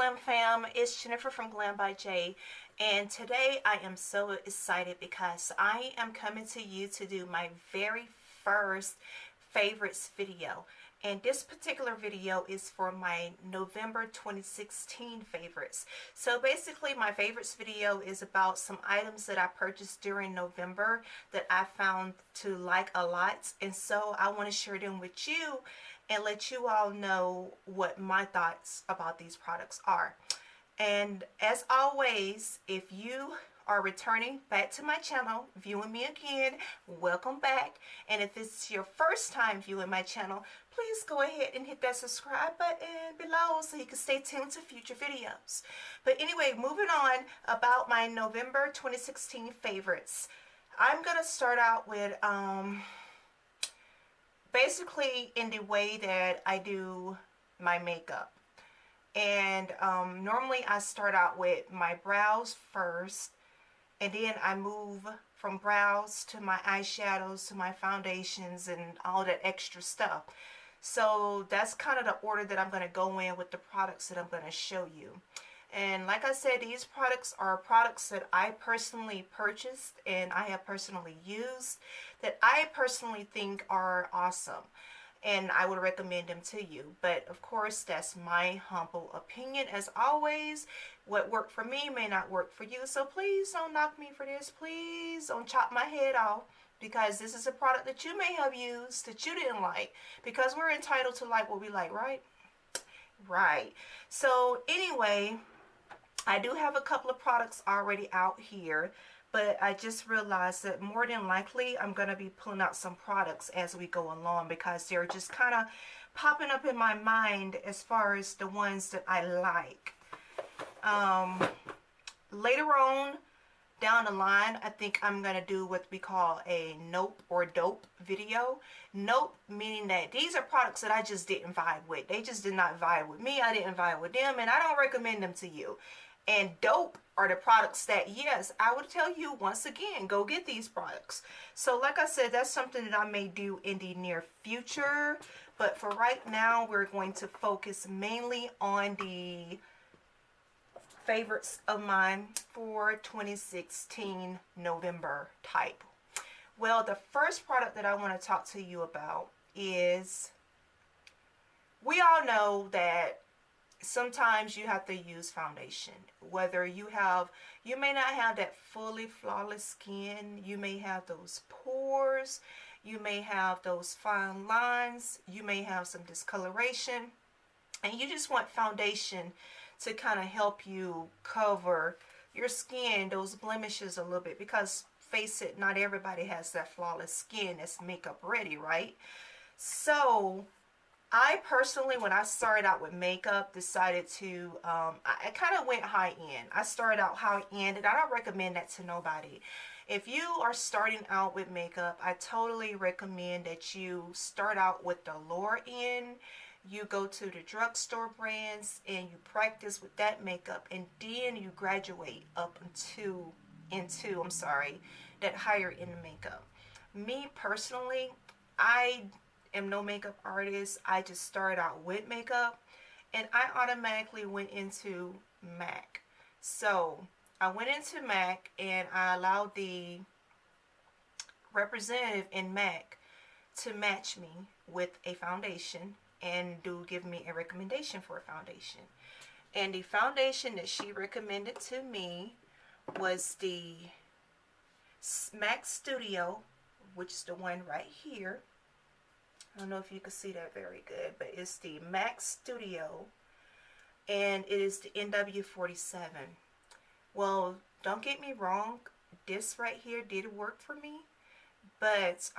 Glam Fam, it's Jennifer from Glam by J, and today I am so excited because I am coming to you to do my very first favorites video. And this particular video is for my November 2016 favorites. So basically my favorites video is about some items that I purchased during November that I found to like a lot, and so I want to share them with you and let you all know what my thoughts about these products are. And as always, if you are returning back to my channel, viewing me again, welcome back. And if it's your first time viewing my channel, please go ahead and hit that subscribe button below so you can stay tuned to future videos. But anyway, moving on about my November 2016 favorites. I'm gonna start out with basically in the way that I do my makeup. And normally I start out with my brows first, and then I move from brows to my eyeshadows to my foundations and all that extra stuff. So that's kind of the order that I'm going to go in with the products that I'm going to show you. And like I said, these products are products that I personally purchased and I have personally used, that I personally think are awesome, and I would recommend them to you. But of course, that's my humble opinion. As always, what worked for me may not work for you, so please don't knock me for this. Please don't chop my head off, because this is a product that you may have used that you didn't like, because we're entitled to like what we like, right? Right. So anyway, I do have a couple of products already out here, but I just realized that more than likely I'm going to be pulling out some products as we go along, because they're just kind of popping up in my mind as far as the ones that I like. Later on down the line, I think I'm going to do what we call a nope or dope video. Nope meaning that these are products that I just didn't vibe with. They just did not vibe with me. I didn't vibe with them, and I don't recommend them to you. And dope are the products that, yes, I would tell you once again, go get these products. So like I said, that's something that I may do in the near future. But for right now, we're going to focus mainly on the favorites of mine for 2016 November type. Well, the first product that I want to talk to you about is, we all know that sometimes you have to use foundation. Whether you may not have that fully flawless skin, you may have those pores, you may have those fine lines, you may have some discoloration, and you just want foundation to kind of help you cover your skin, those blemishes a little bit, because face it, not everybody has that flawless skin that's makeup ready, right? So I personally, when I started out with makeup, decided to, I kind of went high end. I started out high end, and I don't recommend that to nobody. If you are starting out with makeup, I totally recommend that you start out with the lower end. You go to the drugstore brands and you practice with that makeup, and then you graduate up into that higher end makeup. Me personally, I am no makeup artist. I just started out with makeup, and I automatically went into MAC. So I went into MAC and I allowed the representative in MAC to match me with a foundation and give me a recommendation for a foundation. And the foundation that she recommended to me was the MAC Studio, which is the one right here. I don't know if you can see that very good, but it's the MAC Studio, and it is the NW47. Well, don't get me wrong, this right here did work for me, but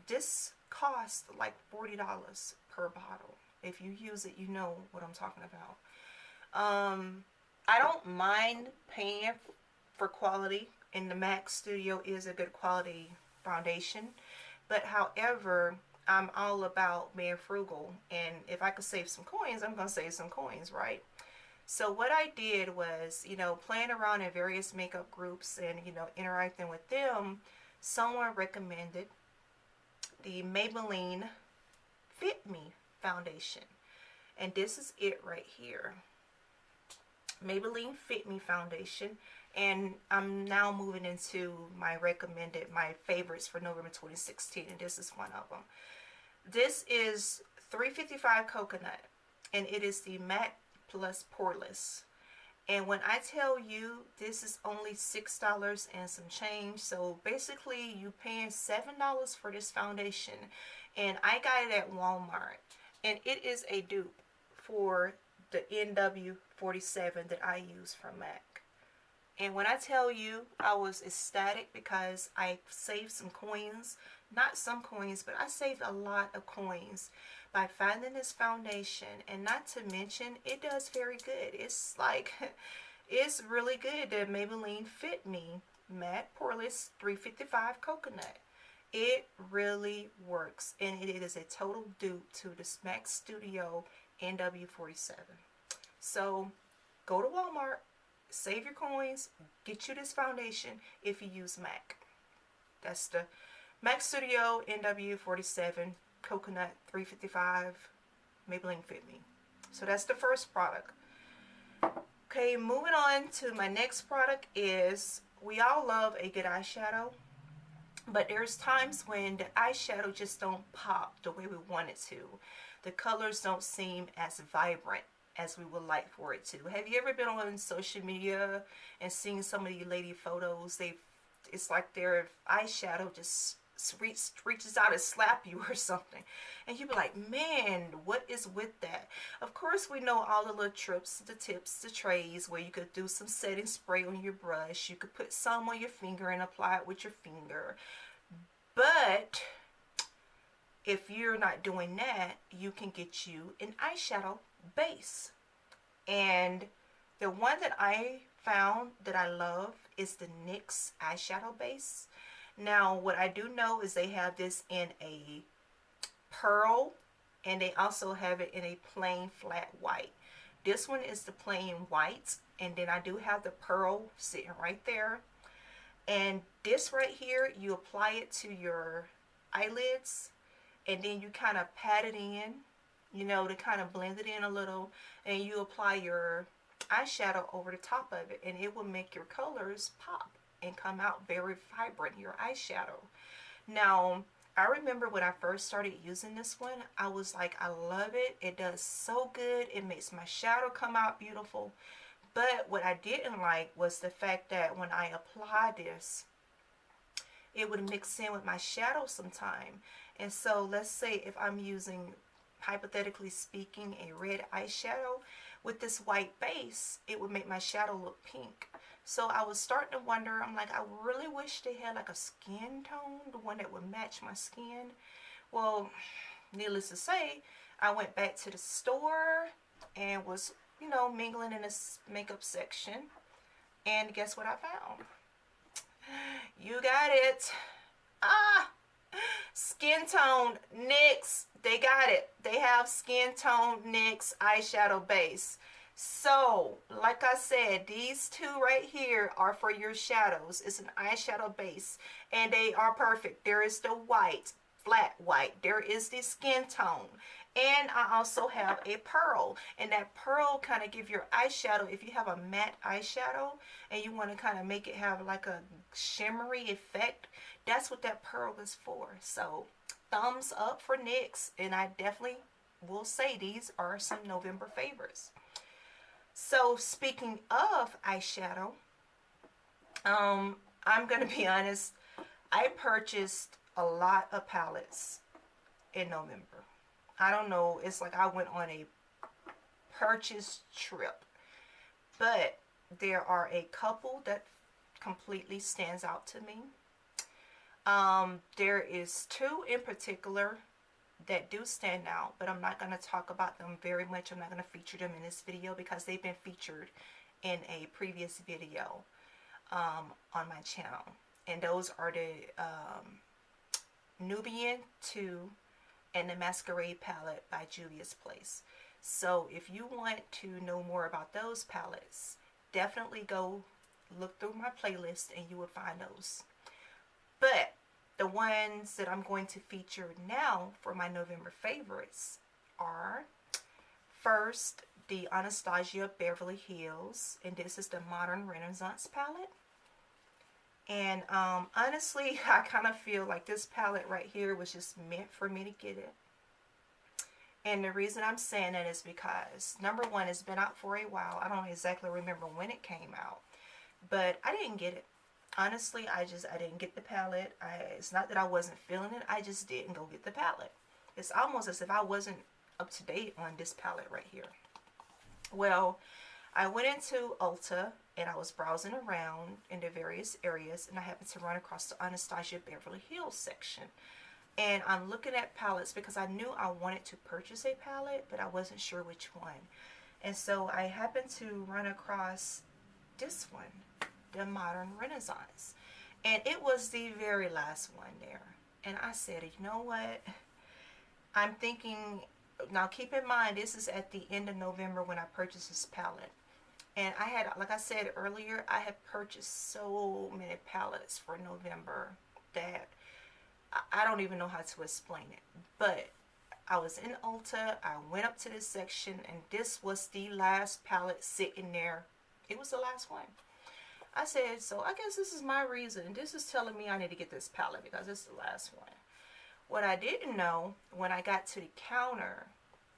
this cost like $40 per bottle. If you use it, you know what I'm talking about. I don't mind paying for quality, and the MAC Studio is a good quality foundation, but however, I'm all about being frugal, and if I could save some coins, I'm going to save some coins, right? So what I did was, playing around in various makeup groups and, interacting with them, someone recommended the Maybelline Fit Me foundation. And this is it right here. Maybelline Fit Me foundation, and I'm now moving into my favorites for November 2016, and this is one of them. This is 355 coconut, and it is the matte plus poreless. And when I tell you this is only $6 and some change, so basically you paying $7 for this foundation, and I got it at Walmart, and it is a dupe for the NW47 that I use from MAC. And when I tell you, I was ecstatic because I saved some coins, not some coins, but I saved a lot of coins by finding this foundation. And not to mention, it does very good. It's like, it's really good. The Maybelline Fit Me Matte Poreless 355 Coconut. It really works, and it is a total dupe to the MAC Studio NW47. So go to Walmart, save your coins, get you this foundation if you use MAC. That's the MAC Studio NW47 Coconut 355 Maybelline Fit Me. So that's the first product. Okay, moving on to my next product is, we all love a good eyeshadow, but there's times when the eyeshadow just don't pop the way we want it to. The colors don't seem as vibrant as we would like for it to. Have you ever been on social media and seen some of these lady photos? It's like their eyeshadow just reaches out and slap you or something, and you be like, man, what is with that? Of course, we know all the little trips, the tips, the trays where you could do some setting spray on your brush. You could put some on your finger and apply it with your finger. But if you're not doing that, you can get you an eyeshadow base. And the one that I found that I love is the NYX eyeshadow base. Now, what I do know is they have this in a pearl, and they also have it in a plain flat white. This one is the plain white, and then I do have the pearl sitting right there. And this right here, you apply it to your eyelids, and then you kind of pat it in, you know, to kind of blend it in a little, and you apply your eyeshadow over the top of it, and it will make your colors pop and come out very vibrant, your eyeshadow. Now, I remember when I first started using this one, I was like, I love it. It does so good. It makes my shadow come out beautiful. But what I didn't like was the fact that when I apply this, it would mix in with my shadow sometime. And so let's say if I'm using, hypothetically speaking, a red eyeshadow with this white base, it would make my shadow look pink. So I was starting to wonder, I'm like, I really wish they had like a skin tone, the one that would match my skin. Well, needless to say, I went back to the store and was, you know, mingling in this makeup section. And guess what I found? You got it. Skin tone NYX. They got it. They have skin tone NYX eyeshadow base. So, like I said, these two right here are for your shadows. It's an eyeshadow base, and they are perfect. There is the white, flat white. There is the skin tone. And I also have a pearl, and that pearl kind of give your eyeshadow, if you have a matte eyeshadow and you want to kind of make it have like a shimmery effect, that's what that pearl is for. So, thumbs up for NYX, and I definitely will say these are some November favorites. So speaking of eyeshadow, I'm going to be honest, I purchased a lot of palettes in November. I don't know, it's like I went on a purchase trip. But there are a couple that completely stands out to me. There is two in particular that do stand out, but I'm not going to talk about them very much. I'm not going to feature them in this video because they've been featured in a previous video on my channel. And those are the Nubian 2 and the Masquerade palette by Juvia's Place. So if you want to know more about those palettes, definitely go look through my playlist and you will find those. But the ones that I'm going to feature now for my November favorites are, first, the Anastasia Beverly Hills, and this is the Modern Renaissance palette. And honestly, I kind of feel like this palette right here was just meant for me to get it. And the reason I'm saying that is because, number one, it's been out for a while. I don't exactly remember when it came out, but I didn't get it. Honestly, I didn't get the palette. It's not that I wasn't feeling it. I just didn't go get the palette. It's almost as if I wasn't up to date on this palette right here. Well, I went into Ulta and I was browsing around in the various areas, and I happened to run across the Anastasia Beverly Hills section. And I'm looking at palettes because I knew I wanted to purchase a palette, but I wasn't sure which one. And so I happened to run across this one, the Modern Renaissance. And it was the very last one there. And I said, you know what? I'm thinking, now keep in mind, this is at the end of November when I purchased this palette. And I had, like I said earlier, I had purchased so many palettes for November that I don't even know how to explain it. But I was in Ulta, I went up to this section, and this was the last palette sitting there. It was the last one. I said, so I guess this is my reason. This is telling me I need to get this palette because it's the last one. What I didn't know, when I got to the counter,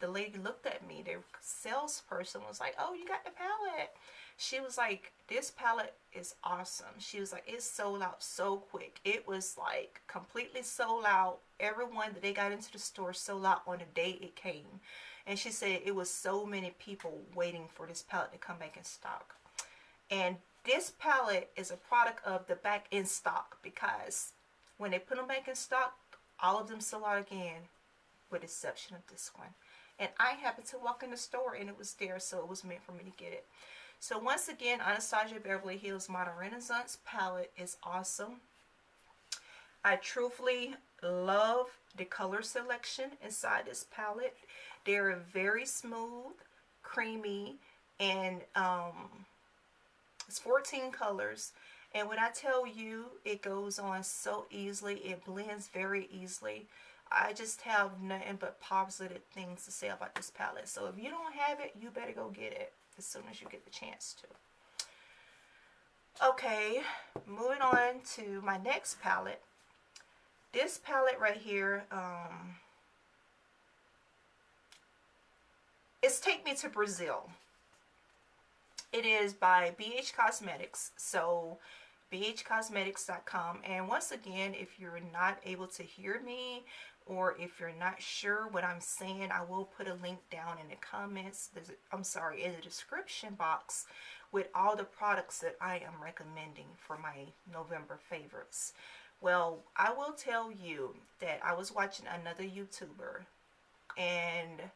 the lady looked at me. The salesperson was like, oh, you got the palette. She was like, this palette is awesome. She was like, it sold out so quick. It was like completely sold out. Everyone that they got into the store sold out on the day it came. And she said it was so many people waiting for this palette to come back in stock. And this palette is a product of the back in stock, because when they put them back in stock, all of them sold out again, with the exception of this one. And I happened to walk in the store and it was there, so it was meant for me to get it. So once again, Anastasia Beverly Hills Modern Renaissance palette is awesome. I truthfully love the color selection inside this palette. They're very smooth, creamy, and it's 14 colors. And when I tell you, it goes on so easily, it blends very easily. I just have nothing but positive things to say about this palette. So if you don't have it, you better go get it as soon as you get the chance to. Okay, moving on to my next palette. This palette right here, it's Take Me to Brazil. It is by BH Cosmetics, so bhcosmetics.com. And once again, if you're not able to hear me, or if you're not sure what I'm saying, I will put a link down in the comments. In the description box with all the products that I am recommending for my November favorites. Well, I will tell you that I was watching another YouTuber, and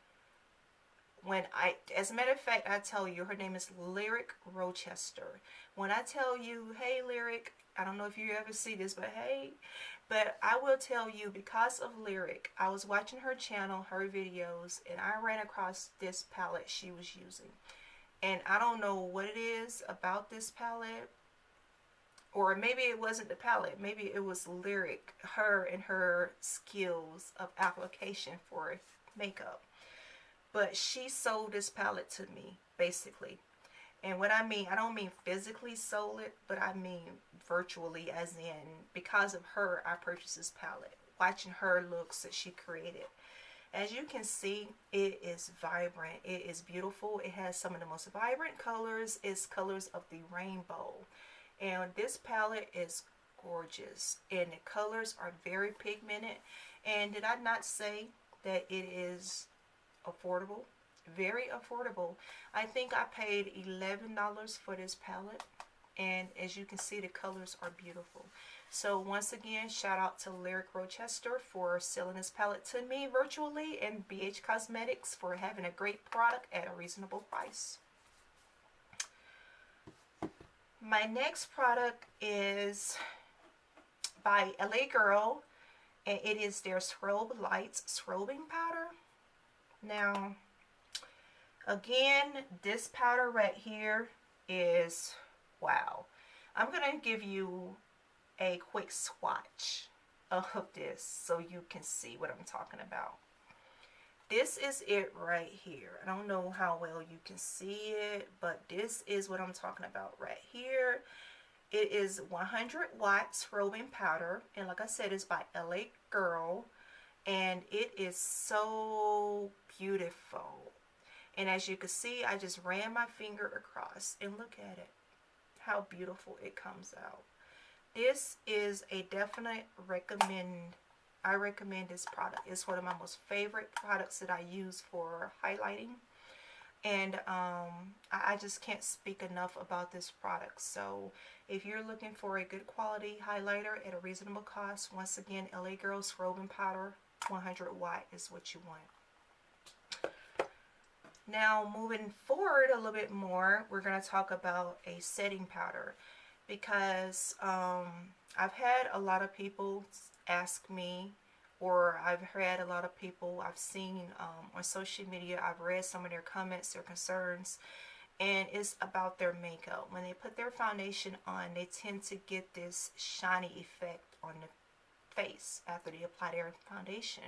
as a matter of fact, I tell you, her name is Lyric Rochester. When I tell you, hey Lyric, I don't know if you ever see this, but hey, but I will tell you, because of Lyric, I was watching her channel, her videos, and I ran across this palette she was using. And I don't know what it is about this palette, or maybe it wasn't the palette, maybe it was Lyric, her and her skills of application for makeup. But she sold this palette to me, basically. And what I mean, I don't mean physically sold it, but I mean virtually, as in, because of her, I purchased this palette. Watching her looks that she created. As you can see, it is vibrant. It is beautiful. It has some of the most vibrant colors. It's colors of the rainbow. And this palette is gorgeous. And the colors are very pigmented. And did I not say that it is affordable? Very affordable. I think I paid $11 for this palette, and as you can see, the colors are beautiful. So once again, shout out to Lyric Rochester for selling this palette to me virtually, and BH Cosmetics for having a great product at a reasonable price. My next product is by LA Girl, and it is their Strobe Lite Strobing powder. Now, again, this powder right here is wow. I'm going to give you a quick swatch of this so you can see what I'm talking about. This is it right here. I don't know how well you can see it, but this is what I'm talking about right here. It is 100 watt strobing powder, and like I said, it's by LA Girl, and it is so beautiful. And as you can see, I just ran my finger across, and look at it, how beautiful it comes out. This is a definite recommend. I recommend this product. It's one of my most favorite products that I use for highlighting. And I just can't speak enough about this product. So if you're looking for a good quality highlighter at a reasonable cost, once again, LA Girl Strobing Powder 100 watt is what you want. Now moving forward a little bit more, we're going to talk about a setting powder, because I've had a lot of people ask me, or I've had a lot of people I've seen on social media, I've read some of their comments, their concerns, and it's about their makeup. When they put their foundation on, they tend to get this shiny effect on the face after they apply their foundation.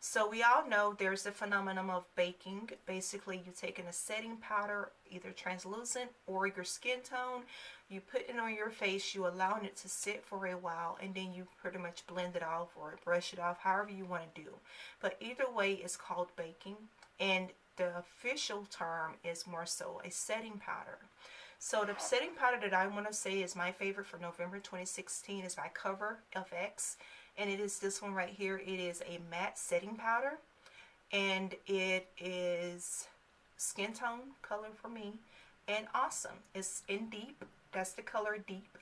So we all know there's the phenomenon of baking. Basically, you're taking a setting powder, either translucent or your skin tone, you put it on your face, you allowing it to sit for a while, and then you pretty much blend it off or brush it off, however you want to do. But either way, it's called baking, and the official term is more so a setting powder. So the setting powder that I want to say is my favorite for November 2016 is by Cover FX. And it is this one right here. It is a matte setting powder, and it is skin tone color for me, and awesome. It's in deep. That's the color deep.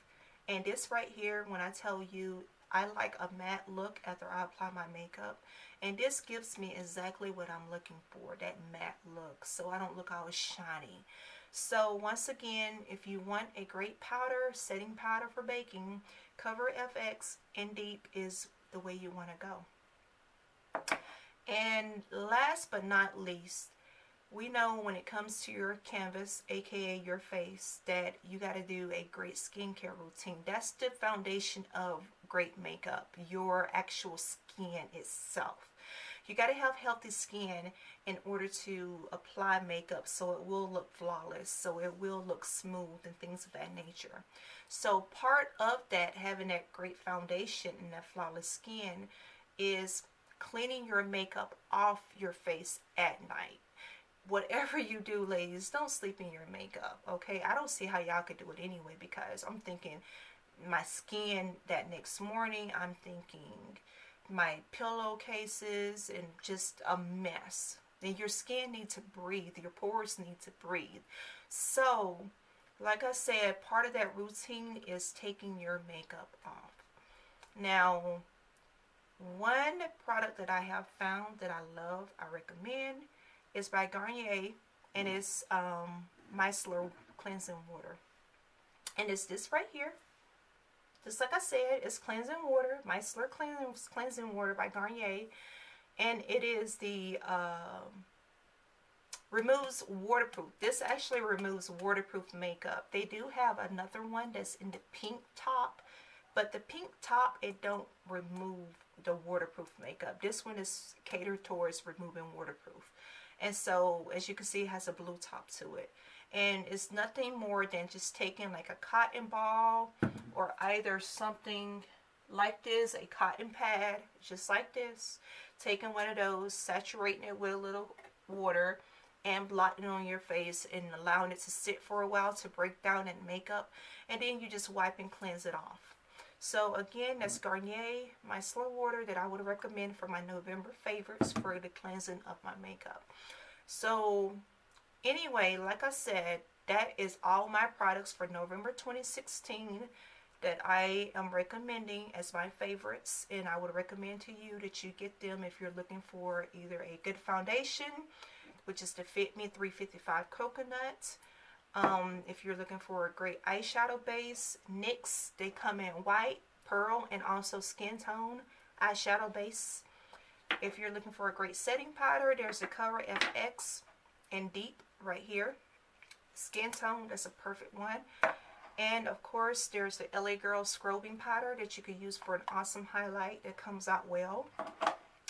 And this right here, when I tell you I like a matte look after I apply my makeup, and this gives me exactly what I'm looking for, that matte look, so I don't look all shiny. So once again, if you want a great powder, setting powder for baking, Cover FX in deep is the way you want to go. And last but not least, we know when it comes to your canvas, aka your face, that you got to do a great skincare routine. That's the foundation of great makeup, your actual skin itself. You got to have healthy skin in order to apply makeup so it will look flawless, so it will look smooth and things of that nature. So part of that, having that great foundation and that flawless skin, is cleaning your makeup off your face at night. Whatever you do, ladies, don't sleep in your makeup, okay? I don't see how y'all could do it anyway, because I'm thinking my skin that next morning, I'm thinking my pillowcases, and just a mess. And your skin needs to breathe, your pores need to breathe. So like I said, part of that routine is taking your makeup off. Now, one product that I have found that I love, I recommend, is by Garnier, and it's Micellar cleansing water. And it's this right here. Just like I said, it's cleansing water, Micellar cleansing water by Garnier, and it is the removes waterproof. This actually removes waterproof makeup. They do have another one that's in the pink top, but the pink top, it don't remove the waterproof makeup. This one is catered towards removing waterproof. And so, as you can see, it has a blue top to it. And it's nothing more than just taking like a cotton ball, or either something like this, a cotton pad, just like this, taking one of those, saturating it with a little water, and blotting it on your face and allowing it to sit for a while to break down in makeup, and then you just wipe and cleanse it off. So again, that's Garnier Micellar water that I would recommend for my November favorites for the cleansing of my makeup. So anyway, like I said, that is all my products for November 2016 that I am recommending as my favorites, and I would recommend to you that you get them if you're looking for either a good foundation, which is the Fit Me 355 Coconut. If you're looking for a great eyeshadow base, NYX, they come in white, pearl, and also skin tone eyeshadow base. If you're looking for a great setting powder, there's the Cover FX in deep right here. Skin tone, that's a perfect one. And of course, there's the LA Girl Strobing powder that you can use for an awesome highlight that comes out well.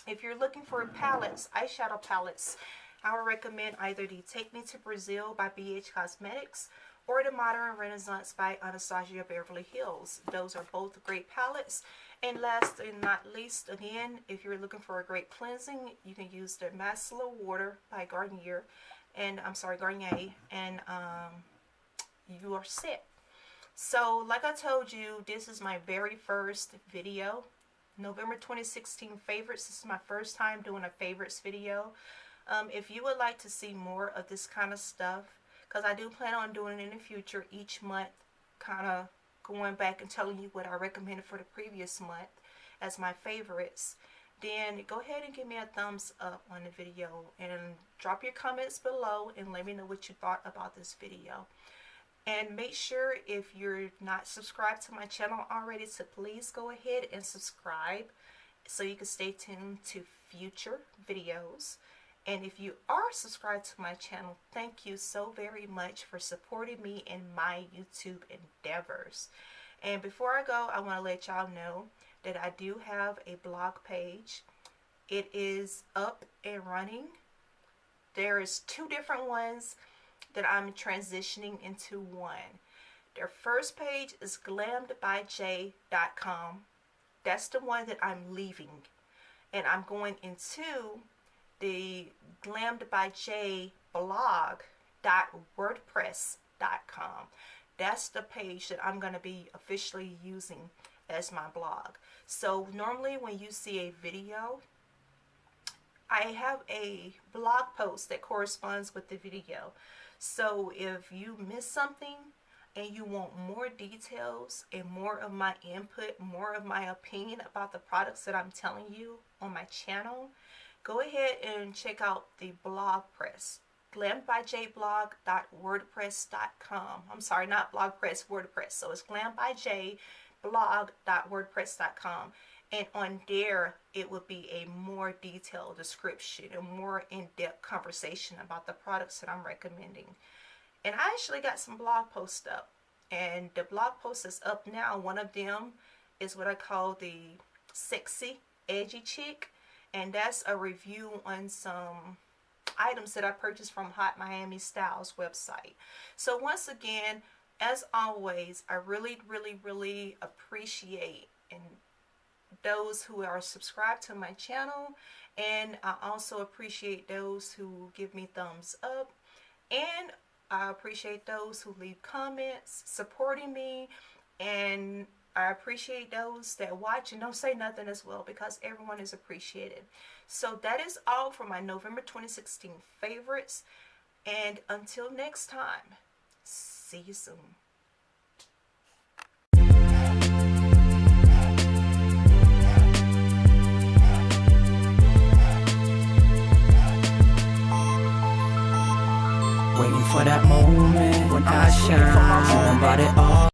If you're looking for palettes, eyeshadow palettes, I would recommend either the Take Me to Brazil by BH Cosmetics or the Modern Renaissance by Anastasia Beverly Hills. Those are both great palettes. And last and not least, again, if you're looking for a great cleansing, you can use the Micellar Water by Garnier, and Garnier, and you are set. So, like I told you, this is my very first video. November 2016 favorites. This is my first time doing a favorites video. If you would like to see more of this kind of stuff, because I do plan on doing it in the future each month, kind of going back and telling you what I recommended for the previous month as my favorites, then go ahead and give me a thumbs up on the video and drop your comments below and let me know what you thought about this video. And make sure, if you're not subscribed to my channel already, to please go ahead and subscribe so you can stay tuned to future videos. And if you are subscribed to my channel, thank you so very much for supporting me in my YouTube endeavors. And before I go, I want to let y'all know that I do have a blog page. It is up and running. There is 2 different ones that I'm transitioning into one. Their first page is glamedbyj.com. That's the one that I'm leaving. And I'm going into the glamedbyjblog.wordpress.com. That's the page that I'm going to be officially using as my blog. So normally when you see a video, I have a blog post that corresponds with the video. So if you miss something and you want more details and more of my input, more of my opinion about the products that I'm telling you on my channel, go ahead and check out the blog press, glamedbyjblog.wordpress.com. I'm sorry, not blog press, WordPress. So it's glamedbyjblog.wordpress.com. And on there, it will be a more detailed description, a more in-depth conversation about the products that I'm recommending. And I actually got some blog posts up. And the blog post is up now. One of them is what I call the Sexy Edgy Chick. And that's a review on some items that I purchased from Hot Miami Styles website. So once again, as always, I really, really, really appreciate and those who are subscribed to my channel, and I also appreciate those who give me thumbs up, and I appreciate those who leave comments supporting me, and I appreciate those that watch and don't say nothing as well, because everyone is appreciated. So that is all for my November 2016 favorites, and until next time, see you soon. Waiting for that moment when I shine, about it all.